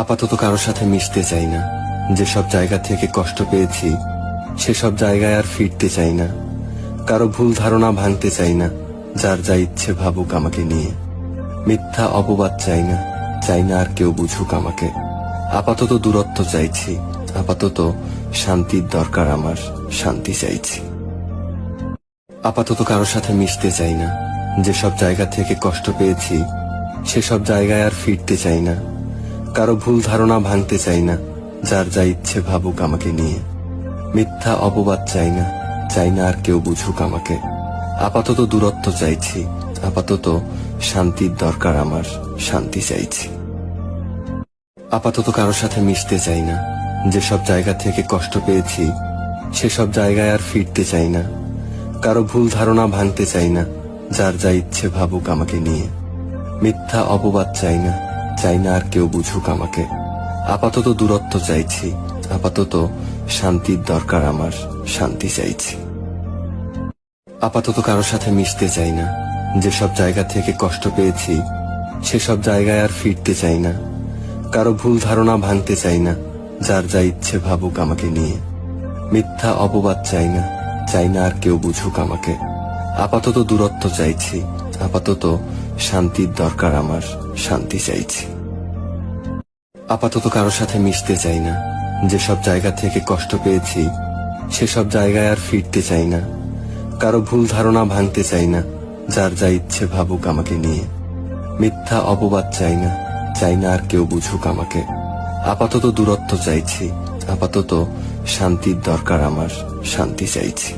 আপাতত কারোর সাথে মিশতে চাই না। যেসব জায়গা থেকে কষ্ট পেয়েছি সেসব জায়গায় আর ফিরতে চাই না। কারো ভুল ধারণা ভাঙতে চাই না, যার যা ইচ্ছে ভাবুক আমাকে নিয়ে। মিথ্যা অপবাদ চাই না, চাই না আর কেউ বুঝুক আমাকে। আপাতত দূরত্ব চাইছি, আপাতত শান্তির দরকার আমার, শান্তি চাইছি। আপাতত কারোর সাথে মিশতে চাই না। যেসব জায়গা থেকে কষ্ট পেয়েছি সেসব জায়গায় আর ফিরতে চাই না। কারো ভুল ধারণা ভাঙতে চাই না, যার যা ইচ্ছে ভাবুক আমাকে নিয়ে। মিথ্যা অপবাদ চাই না, চাই না আর কেউ বুঝুক আমাকে। আপাতত দূরত্ব চাইছি, আপাতত শান্তির দরকার আমার, শান্তি চাইছি। আপাতত কারোর সাথে মিশতে চাই না। যেসব জায়গা থেকে কষ্ট পেয়েছি সেসব জায়গায় আর ফিরতে চাই না। কারো ভুল ধারণা ভাঙতে চাই না, যার যা ইচ্ছে ভাবুক আমাকে নিয়ে। মিথ্যা অপবাদ চাই না, চাই না আর কেউ বুঝুক আমাকে। আপাতত দূরত্ব চাইছি, আপাতত শান্তির দরকার আমার, শান্তি চাইছি। আপাতত কারোর সাথে মিশতে চাই না। যেসব জায়গা থেকে কষ্ট পেয়েছি সেসব জায়গায় আর ফিরতে চাই না। কারো ভুল ধারণা ভাঙতে চাই না, যার যা ইচ্ছে ভাবুক আমাকে নিয়ে। মিথ্যা অপবাদ চাই না, চাই না আর কেউ বুঝুক আমাকে। আপাতত দূরত্ব চাইছি, আপাতত শান্তির দরকার আমার, শান্তি চাইছি। আপাতত কারোর সাথে মিশতে চাই না। যেসব জায়গা থেকে কষ্ট পেয়েছি সেসব জায়গায় আর ফিরতে চাই না। কারো ভুল ধারণা ভাঙতে চাই না, যার যা ইচ্ছে ভাবুক আমাকে নিয়ে। মিথ্যা অপবাদ চাই না, চাই না আর কেউ বুঝুক আমাকে। আপাতত দূরত্ব চাইছি, আপাতত শান্তির দরকার আমার, শান্তি চাইছি।